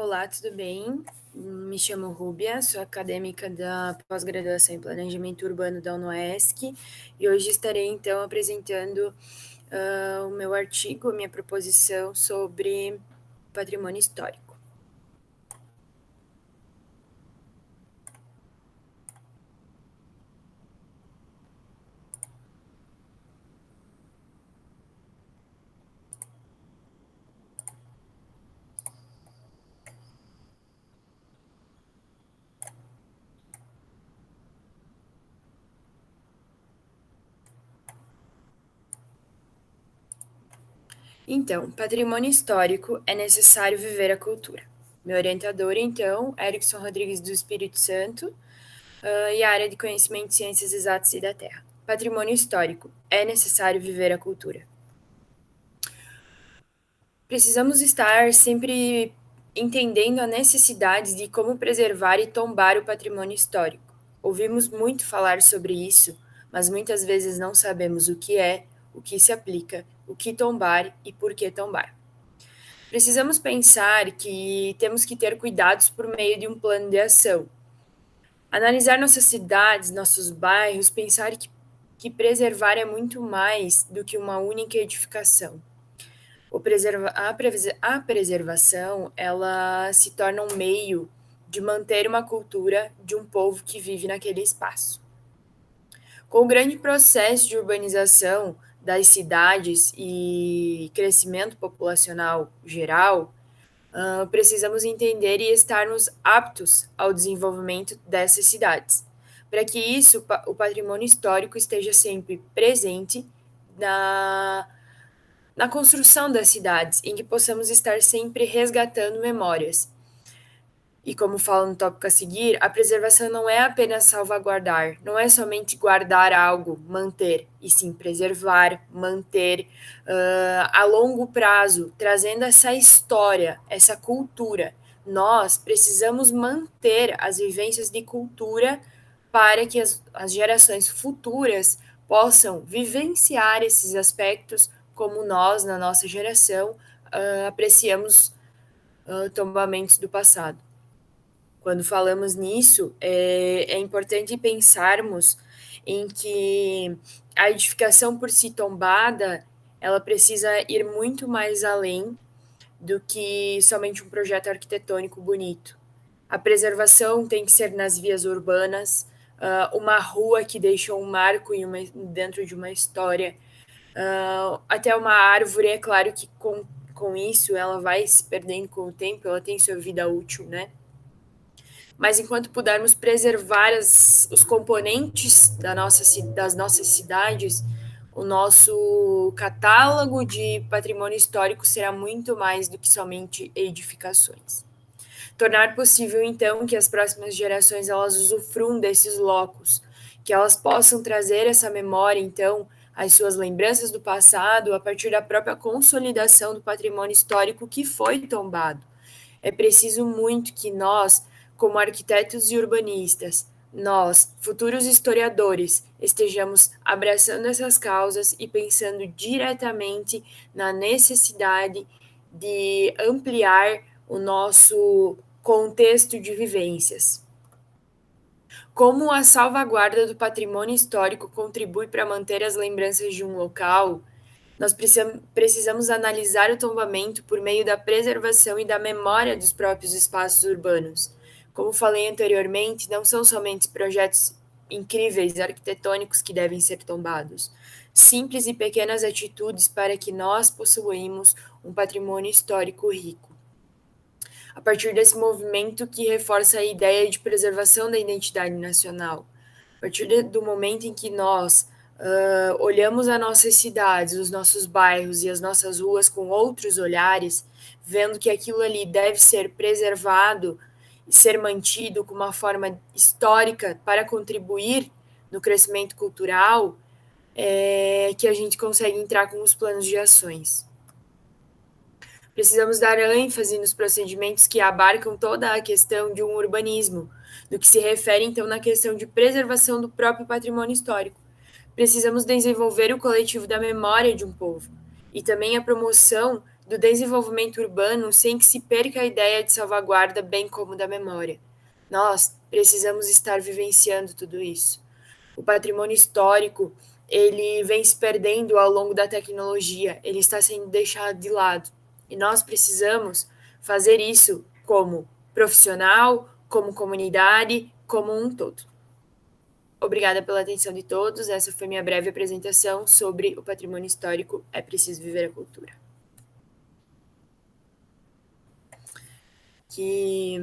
Olá, tudo bem? Me chamo Rúbia, sou acadêmica da pós-graduação em Planejamento Urbano da UNOESC e hoje estarei então apresentando o meu artigo, a minha proposição sobre patrimônio histórico. Então, patrimônio histórico é necessário viver a cultura. Meu orientador, então, Erickson Rodrigues do Espírito Santo, e a área de conhecimento de ciências exatas e da terra. Patrimônio histórico é necessário viver a cultura. Precisamos estar sempre entendendo a necessidade de como preservar e tombar o patrimônio histórico. Ouvimos muito falar sobre isso, mas muitas vezes não sabemos o que é, o que se aplica, o que tombar e por que tombar. Precisamos pensar que temos que ter cuidados por meio de um plano de ação. Analisar nossas cidades, nossos bairros, pensar que preservar é muito mais do que uma única edificação. A preservação, ela se torna um meio de manter uma cultura de um povo que vive naquele espaço. Com o grande processo de urbanização das cidades e crescimento populacional geral, precisamos entender e estarmos aptos ao desenvolvimento dessas cidades. Para que isso, o patrimônio histórico esteja sempre presente na na construção das cidades, em que possamos estar sempre resgatando memórias. E como fala no tópico a seguir, a preservação não é apenas salvaguardar, não é somente guardar algo, manter, e sim preservar, manter a longo prazo, trazendo essa história, essa cultura. Nós precisamos manter as vivências de cultura para que as gerações futuras possam vivenciar esses aspectos como nós, na nossa geração, apreciamos tombamentos do passado. Quando falamos nisso, é importante pensarmos em que a edificação por si tombada, ela precisa ir muito mais além do que somente um projeto arquitetônico bonito. A preservação tem que ser nas vias urbanas, uma rua que deixa um marco dentro de uma história, até uma árvore. É claro que com isso ela vai se perdendo com o tempo, ela tem sua vida útil, né? Mas enquanto pudermos preservar os componentes das nossas cidades, o nosso catálogo de patrimônio histórico será muito mais do que somente edificações. Tornar possível, então, que as próximas gerações elas usufruam desses locos, que elas possam trazer essa memória, então, as suas lembranças do passado a partir da própria consolidação do patrimônio histórico que foi tombado. É preciso muito que nós, como arquitetos e urbanistas, nós, futuros historiadores, estejamos abraçando essas causas e pensando diretamente na necessidade de ampliar o nosso contexto de vivências. Como a salvaguarda do patrimônio histórico contribui para manter as lembranças de um local, nós precisamos analisar o tombamento por meio da preservação e da memória dos próprios espaços urbanos. Como falei anteriormente, não são somente projetos incríveis arquitetônicos que devem ser tombados. Simples e pequenas atitudes para que nós possuímos um patrimônio histórico rico. A partir desse movimento que reforça a ideia de preservação da identidade nacional. A partir do momento em que nós olhamos as nossas cidades, os nossos bairros e as nossas ruas com outros olhares, vendo que aquilo ali deve ser preservado e ser mantido com uma forma histórica para contribuir no crescimento cultural, que a gente consegue entrar com os planos de ações. Precisamos dar ênfase nos procedimentos que abarcam toda a questão de um urbanismo, no que se refere, então, na questão de preservação do próprio patrimônio histórico. Precisamos desenvolver o coletivo da memória de um povo e também a promoção do desenvolvimento urbano sem que se perca a ideia de salvaguarda, bem como da memória. Nós precisamos estar vivenciando tudo isso. O patrimônio histórico, ele vem se perdendo ao longo da tecnologia, ele está sendo deixado de lado. E nós precisamos fazer isso como profissional, como comunidade, como um todo. Obrigada pela atenção de todos. Essa foi minha breve apresentação sobre o patrimônio histórico. É preciso viver a cultura. Que